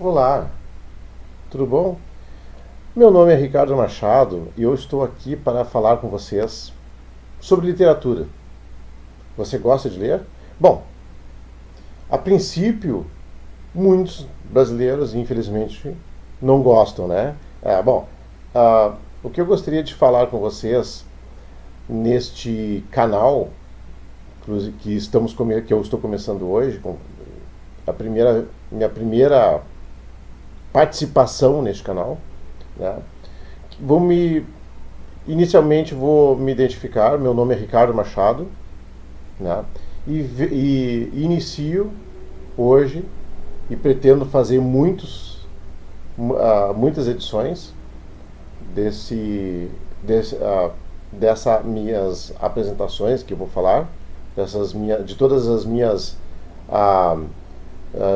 Olá, tudo bom? Meu nome é Ricardo Machado e eu estou aqui para falar com vocês sobre literatura. Você gosta de ler? Bom, a princípio, muitos brasileiros, infelizmente, não gostam, né? Bom, o que eu gostaria de falar com vocês neste canal que eu estou começando hoje, com minha primeira participação neste canal, né? Vou me Inicialmente vou me identificar, meu nome é Ricardo Machado, né? E inicio hoje e pretendo fazer muitas edições desse, dessas minhas apresentações que eu vou falar, de todas as minhas uh,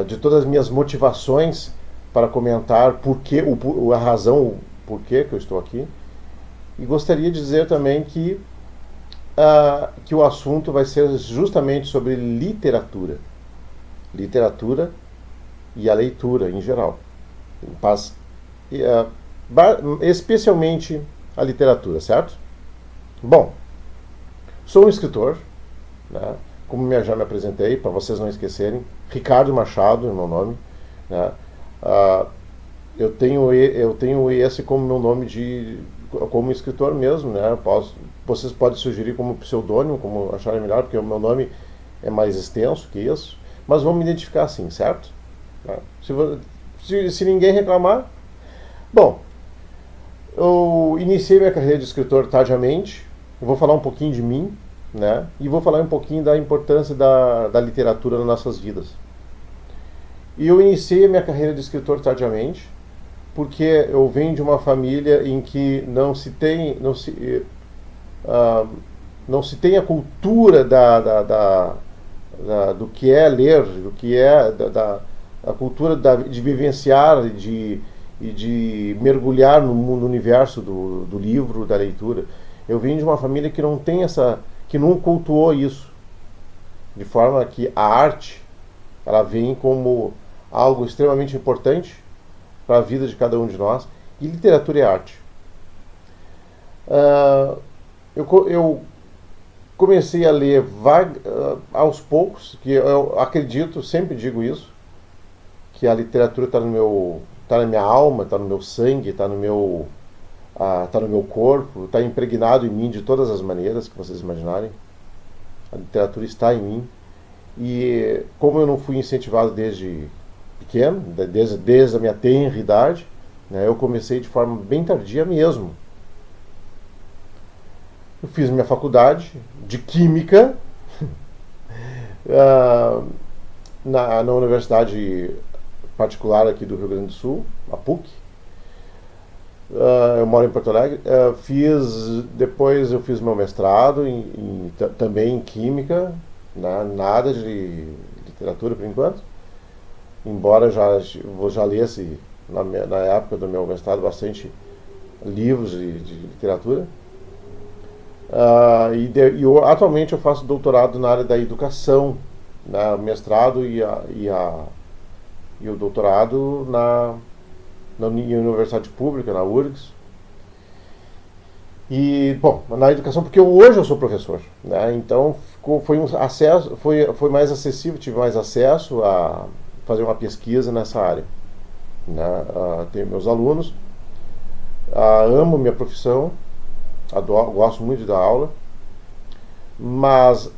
de todas as minhas motivações para comentar a razão, o porquê que eu estou aqui. E gostaria de dizer também que o assunto vai ser justamente sobre literatura. Literatura e a leitura em geral. Mas, especialmente a literatura, certo? Bom, sou um escritor, né? Como já me apresentei, para vocês não esquecerem, Ricardo Machado é meu nome, né? Eu tenho esse como meu nome como escritor mesmo, né? Vocês podem sugerir como pseudônimo, como acharem melhor, porque o meu nome é mais extenso que isso, mas vou me identificar assim, certo? Se ninguém reclamar. Bom, eu iniciei minha carreira de escritor tardiamente, vou falar um pouquinho de mim, né? E vou falar um pouquinho da importância da literatura nas nossas vidas. E eu iniciei a minha carreira de escritor tardiamente, porque eu venho de uma família em que não se tem a cultura do que é ler, do que é a cultura de vivenciar e de mergulhar no universo do livro, da leitura. Eu venho de uma família que não tem que não cultuou isso, de forma que a arte ela vem como algo extremamente importante para a vida de cada um de nós, e literatura é arte. Eu comecei a ler aos poucos, que eu acredito, sempre digo isso, que a literatura está na minha alma, está no meu sangue, está no meu corpo, está impregnado em mim de todas as maneiras que vocês imaginarem. A literatura está em mim. E como eu não fui incentivado desde pequeno, desde a minha tenra idade, né, eu comecei de forma bem tardia mesmo. Eu fiz minha faculdade de Química na universidade particular aqui do Rio Grande do Sul, a PUC. Eu moro em Porto Alegre. Depois eu fiz meu mestrado também em Química, né, nada de literatura por enquanto, embora já lesse na época do meu mestrado bastante livros de literatura. Atualmente eu faço doutorado na área da educação, né, mestrado e o doutorado na Universidade Pública, na URGS. E, bom, na educação, porque hoje eu sou professor, né, então foi mais acessível, tive mais acesso a fazer uma pesquisa nessa área, né? Tenho meus alunos, amo minha profissão, gosto muito de dar aula, mas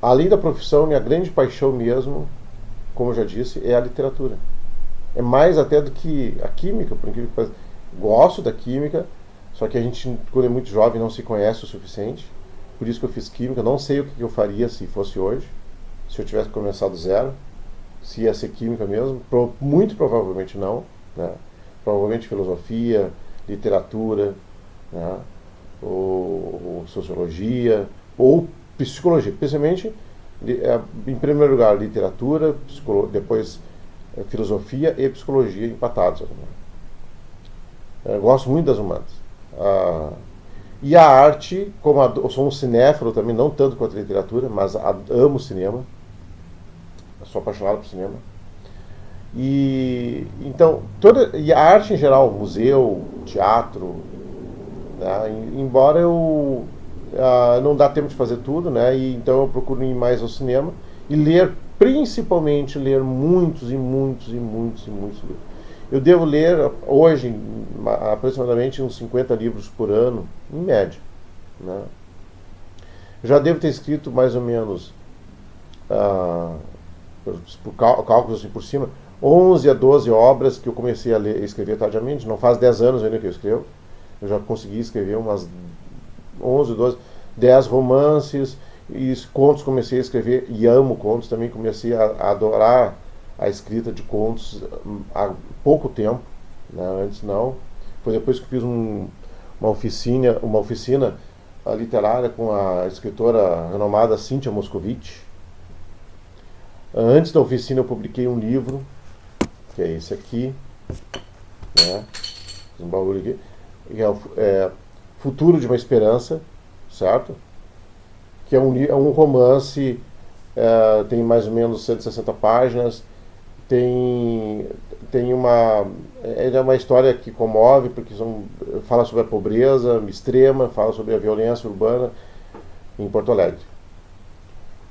além da profissão, minha grande paixão mesmo, como eu já disse, é a literatura. É mais até do que a química, por incrível que pareça. Gosto da química, só que a gente, quando é muito jovem, não se conhece o suficiente. Por isso que eu fiz química. Não sei o que eu faria se fosse hoje, se eu tivesse começado do zero, se ia ser química mesmo. Muito provavelmente não, né? Provavelmente filosofia, literatura, né? ou sociologia, ou psicologia. Especialmente, em primeiro lugar, literatura, depois filosofia e psicologia empatados. Gosto muito das humanas. E a arte, eu sou um cinéfilo também, não tanto quanto a literatura, mas amo cinema. Sou apaixonado por cinema. E então e a arte em geral, museu, teatro, né? Embora eu não dá tempo de fazer tudo, né? E então eu procuro ir mais ao cinema e ler, principalmente ler muitos e muitos e muitos e muitos livros. Eu devo ler hoje aproximadamente uns 50 livros por ano, em média, né? Já devo ter escrito mais ou menos, por cálculos assim por cima, 11 a 12 obras que eu comecei a escrever tardiamente. Não faz 10 anos ainda que eu escrevo. Eu já consegui escrever umas 11, 12, 10 romances e contos. Comecei a escrever e amo contos também. Comecei a adorar a escrita de contos há pouco tempo, né? Antes não. Foi depois que fiz uma oficina literária com a escritora renomada Cíntia Moscovitch. Antes da oficina eu publiquei um livro, que é esse aqui, né? Um bagulho aqui, que é Futuro de uma Esperança, certo? Que é um romance, tem mais ou menos 160 páginas, tem uma história que comove, porque fala sobre a pobreza extrema, fala sobre a violência urbana em Porto Alegre.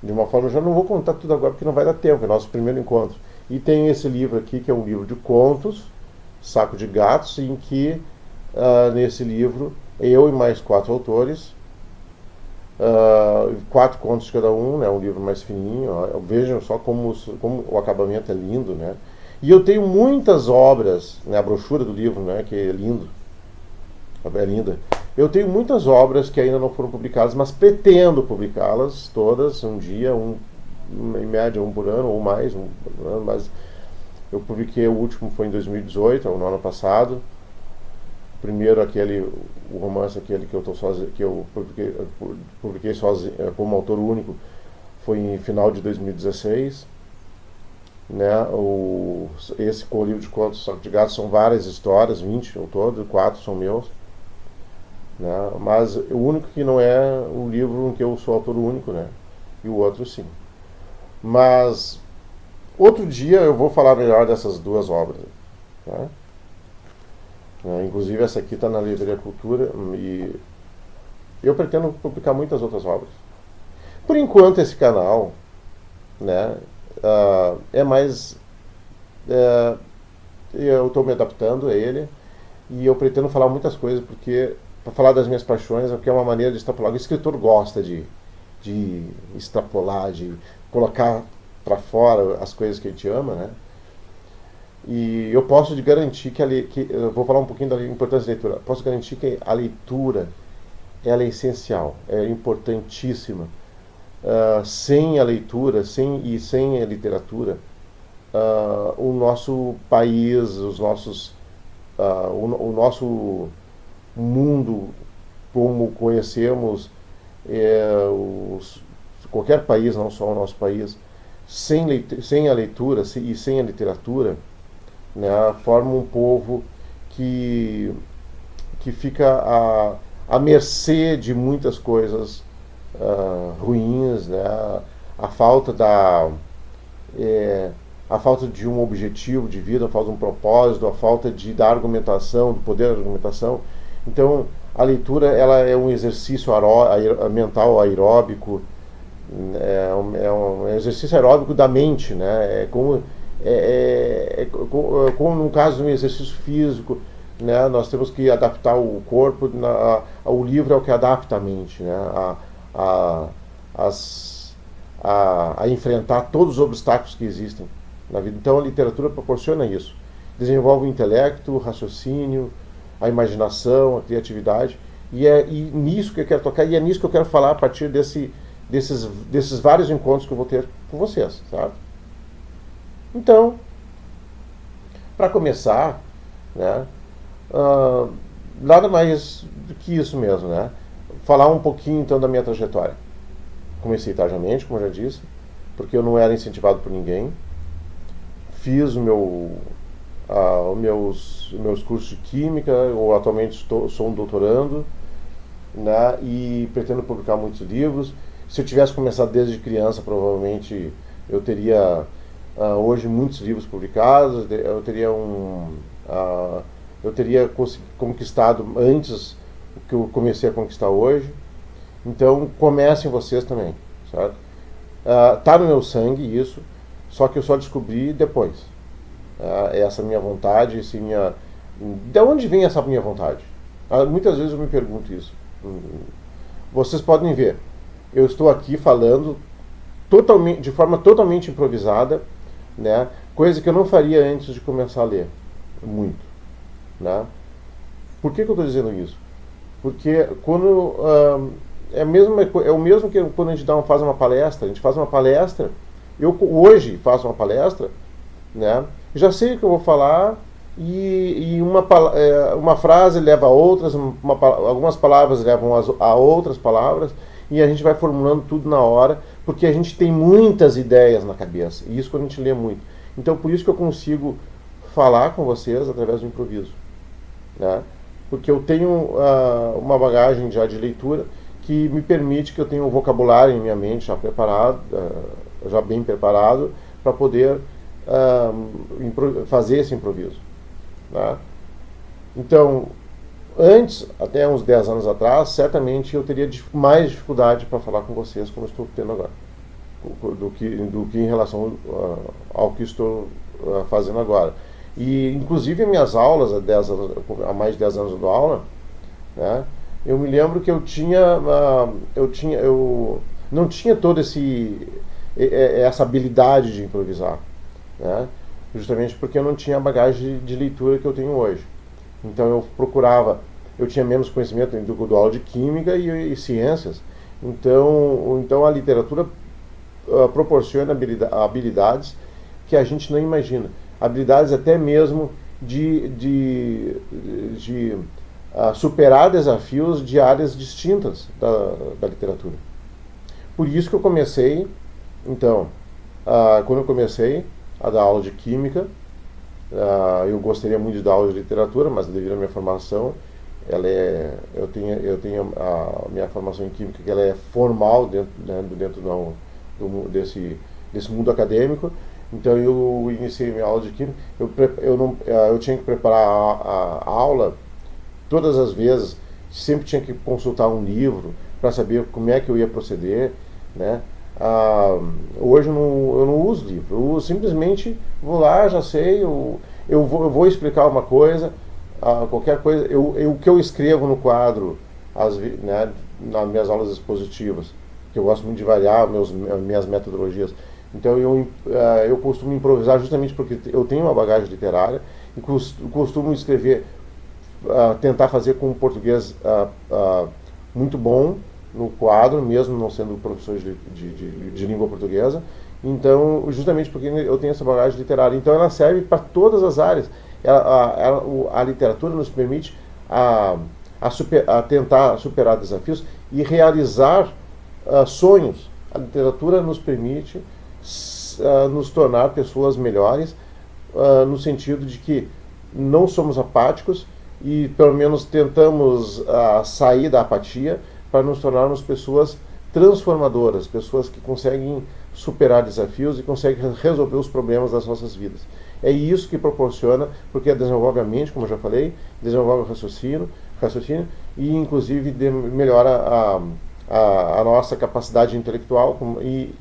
De uma forma, eu já não vou contar tudo agora porque não vai dar tempo, é nosso primeiro encontro. E tem esse livro aqui, que é um livro de contos, Saco de Gatos, em que, nesse livro, eu e mais 4 autores, 4 contos cada um, né, um livro mais fininho. Vejam só como o acabamento é lindo, né? E eu tenho muitas obras, né, a brochura do livro, né, que é lindo, é linda. Eu tenho muitas obras que ainda não foram publicadas, mas pretendo publicá-las todas um dia, em média um por ano ou mais, mas eu publiquei, o último foi em 2018, no ano passado. O primeiro, o romance aquele que eu publiquei sozinho, como autor único, foi em final de 2016, né? Esse com o livro de contos Saco de Gato são várias histórias, 20 ao todo, 4 são meus, né? Mas o único que não é o livro em que eu sou autor único, né? E o outro sim. Mas outro dia eu vou falar melhor dessas duas obras, tá? Inclusive essa aqui está na Livraria Cultura e eu pretendo publicar muitas outras obras. Por enquanto esse canal, né, é mais... eu estou me adaptando a ele e eu pretendo falar muitas coisas, porque para falar das minhas paixões, porque é uma maneira de extrapolar. O escritor gosta de extrapolar, de colocar para fora as coisas que a gente ama, né? E eu posso garantir que eu vou falar um pouquinho da importância da leitura. Posso garantir que a leitura, ela é essencial, é importantíssima. Sem a leitura, sem a literatura, o nosso país, o nosso mundo como conhecemos, qualquer país, não só o nosso país, sem a leitura e sem a literatura, né, forma um povo que fica à mercê de muitas coisas ruins, né? A falta de um objetivo de vida, a falta de um propósito, a falta da argumentação, do poder da argumentação. Então, a leitura, ela é um exercício mental aeróbico, é um exercício aeróbico da mente, né? Como no caso de um exercício físico, né? Nós temos que adaptar o corpo, o livro é o que adapta a mente, né? A enfrentar todos os obstáculos que existem na vida. Então a literatura proporciona isso, desenvolve o intelecto, o raciocínio, a imaginação, a criatividade, e nisso que eu quero tocar, e é nisso que eu quero falar a partir desses vários encontros que eu vou ter com vocês, sabe? Então, para começar, né, nada mais do que isso mesmo, né? Falar um pouquinho então da minha trajetória. Comecei tardiamente, como eu já disse, porque eu não era incentivado por ninguém. Fiz os meus cursos de química, ou atualmente sou um doutorando, né, e pretendo publicar muitos livros. Se eu tivesse começado desde criança, provavelmente eu teria hoje muitos livros publicados, eu teria conquistado antes o que eu comecei a conquistar hoje. Então comecem vocês também, certo? Tá no meu sangue isso, só que eu só descobri depois. Essa minha vontade, de onde vem essa minha vontade? Muitas vezes eu me pergunto isso. Vocês podem ver, eu estou aqui falando de forma totalmente improvisada, né? Coisa que eu não faria antes de começar a ler muito, né? Por que eu estou dizendo isso? Porque quando é o mesmo que quando a gente faz uma palestra. A gente faz uma palestra, eu hoje faço uma palestra, né? Já sei o que eu vou falar e uma frase leva a outras, algumas palavras levam a outras palavras, e a gente vai formulando tudo na hora, porque a gente tem muitas ideias na cabeça, e isso quando a gente lê muito. Então por isso que eu consigo falar com vocês através do improviso, né? Porque eu tenho uma bagagem já de leitura que me permite que eu tenha um vocabulário em minha mente já preparado, já bem preparado, para poder fazer esse improviso, né? Então, antes, até uns 10 anos atrás, certamente eu teria mais dificuldade para falar com vocês como estou tendo agora, do que em relação ao que estou fazendo agora. E, inclusive, minhas aulas, há mais de 10 anos eu dou aula, né? Eu me lembro que eu não tinha toda essa habilidade de improvisar, né? Justamente porque eu não tinha a bagagem de leitura que eu tenho hoje. Então eu tinha menos conhecimento do aula de química e ciências. Então a literatura proporciona habilidades que a gente não imagina. Habilidades até mesmo de superar desafios de áreas distintas da literatura. Por isso que eu comecei, então, quando eu comecei a dar aula de química, eu gostaria muito de dar aula de literatura, mas devido à minha formação, eu tenho a minha formação em química, que ela é formal dentro desse mundo acadêmico. Então eu iniciei minha aula de química, eu tinha que preparar a aula todas as vezes, sempre tinha que consultar um livro para saber como é que eu ia proceder, né? Hoje eu não uso livro, eu simplesmente vou lá, já sei, eu vou explicar uma coisa, qualquer coisa, o que eu escrevo no quadro, né, nas minhas aulas expositivas, que eu gosto muito de variar minhas metodologias. Então eu costumo improvisar justamente porque eu tenho uma bagagem literária e costumo escrever, tentar fazer com um português muito bom no quadro, mesmo não sendo professor de língua portuguesa. Então, justamente porque eu tenho essa bagagem literária. Então ela serve para todas as áreas. A literatura nos permite a tentar superar desafios e realizar sonhos. A literatura nos permite nos tornar pessoas melhores, no sentido de que não somos apáticos e pelo menos tentamos sair da apatia para nos tornarmos pessoas transformadoras, pessoas que conseguem superar desafios e conseguem resolver os problemas das nossas vidas. É isso que proporciona, porque desenvolve a mente, como eu já falei, desenvolve o raciocínio e inclusive melhora a nossa capacidade intelectual, e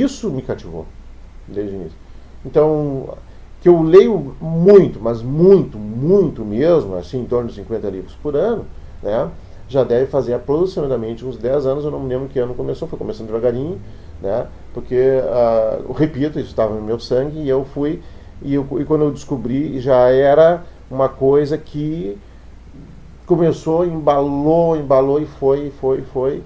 isso me cativou desde o início. Então, que eu leio muito, mas muito mesmo, assim, em torno de 50 livros por ano, né? Já deve fazer aproximadamente uns 10 anos, eu não me lembro que ano começou, foi começando devagarinho, né? Porque, eu repito, isso estava no meu sangue, e eu fui, e quando eu descobri, já era uma coisa que começou, embalou e foi.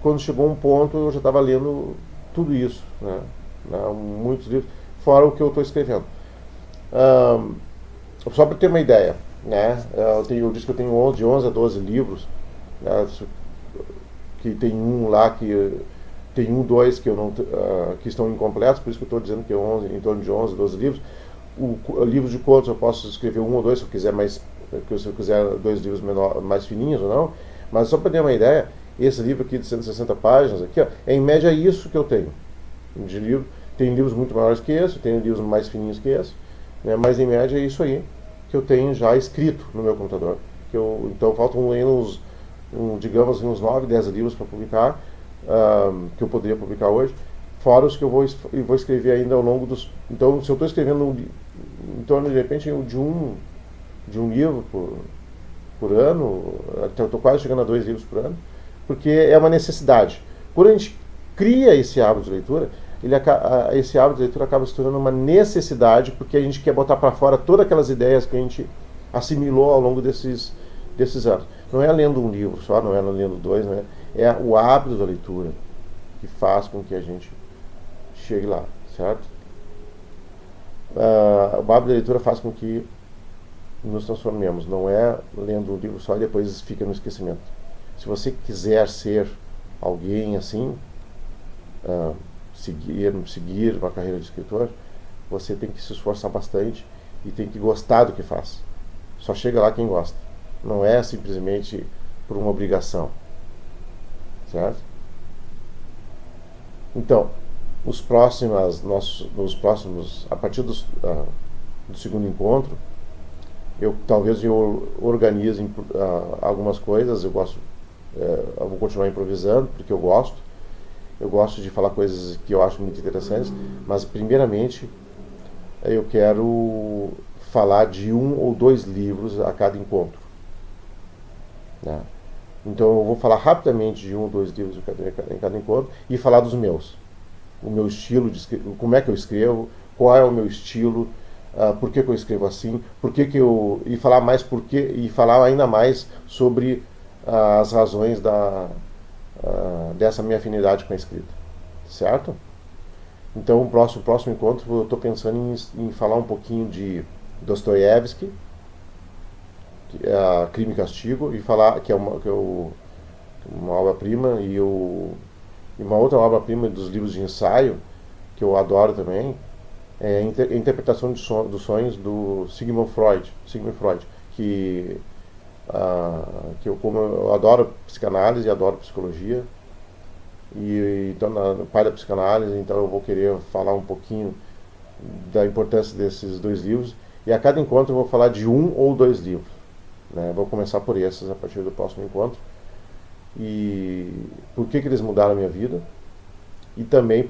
Quando chegou um ponto, eu já estava lendo tudo isso, né? Muitos livros, fora o que eu estou escrevendo. Só para ter uma ideia, né? Eu disse que eu tenho de 11 a 12 livros, né? Que tem um lá tem dois que eu não que estão incompletos, por isso que eu estou dizendo que em torno de 11, 12 livros. O livro de contos eu posso escrever um ou dois se eu quiser, se eu quiser dois livros mais fininhos ou não. Mas só para ter uma ideia, esse livro aqui de 160 páginas aqui, é em média isso que eu tenho de livro, Tem livros muito maiores que esse, tem livros mais fininhos que esse, né? Mas em média é isso aí que eu tenho já escrito no meu computador. Então faltam digamos, uns 9, 10 livros para publicar, que eu poderia publicar hoje, fora os que eu vou escrever ainda ao longo dos... Então, se eu estou escrevendo em torno, de repente, de um livro por ano, eu estou quase chegando a 2 livros por ano, porque é uma necessidade. Quando a gente cria esse hábito de leitura, esse hábito de leitura acaba se tornando uma necessidade, porque a gente quer botar para fora todas aquelas ideias que a gente assimilou ao longo desses anos. Não é lendo um livro só, não é lendo 2, não é, é o hábito da leitura que faz com que a gente chegue lá, certo? O hábito da leitura faz com que nos transformemos, não é lendo um livro só e depois fica no esquecimento. Se você quiser ser alguém assim, seguir uma carreira de escritor, você tem que se esforçar bastante e tem que gostar do que faz. Só chega lá quem gosta. Não é simplesmente por uma obrigação, certo? Então, a partir do segundo encontro, talvez eu organize algumas coisas. Eu vou continuar improvisando porque eu gosto de falar coisas que eu acho muito interessantes, mas primeiramente eu quero falar de 1 ou 2 livros a cada encontro, né? Então eu vou falar rapidamente de 1 ou 2 livros em cada encontro e falar dos meus. O meu estilo de como é que eu escrevo, qual é o meu estilo, por que eu escrevo assim, e falar mais e falar ainda mais sobre as razões dessa minha afinidade com a escrita, certo? Então o próximo encontro eu estou pensando em falar um pouquinho de Dostoiévski, Crime e Castigo, e falar que é uma obra-prima, e uma outra obra-prima dos livros de ensaio que eu adoro também é a interpretação dos sonhos do Sigmund Freud, que eu adoro psicanálise e adoro psicologia, e então no pai da psicanálise, então eu vou querer falar um pouquinho da importância desses 2 livros, e a cada encontro eu vou falar de 1 ou 2 livros, né? Vou começar por esses a partir do próximo encontro, e por que eles mudaram a minha vida, e também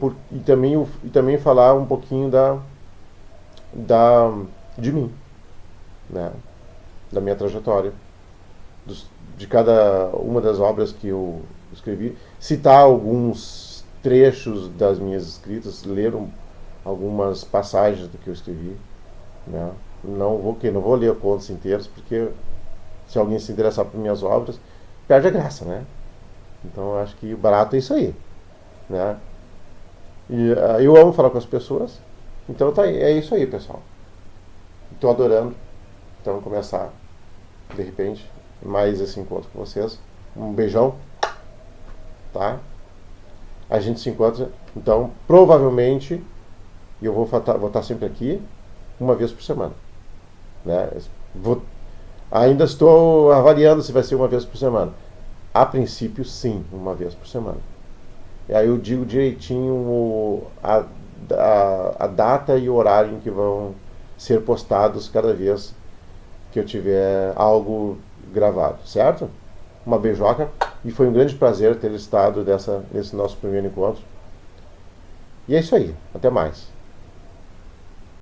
falar um pouquinho de mim, né? Da minha trajetória, de cada uma das obras que eu escrevi, citar alguns trechos das minhas escritas, ler algumas passagens do que eu escrevi, né? Não vou ler contos inteiros, porque se alguém se interessar por minhas obras, perde a graça, né? Então eu acho que o barato é isso aí, né? E eu amo falar com as pessoas, então é isso aí, pessoal. Estou adorando. Então começar, de repente, mais esse encontro com vocês. Um beijão, tá? A gente se encontra, então, provavelmente, e eu vou estar sempre aqui, uma vez por semana, né? Ainda estou avaliando se vai ser uma vez por semana. A princípio, sim, uma vez por semana. E aí eu digo direitinho a data e o horário em que vão ser postados cada vez que eu tiver algo gravado, certo? Uma beijoca, e foi um grande prazer ter estado nesse nosso primeiro encontro. E é isso aí, até mais.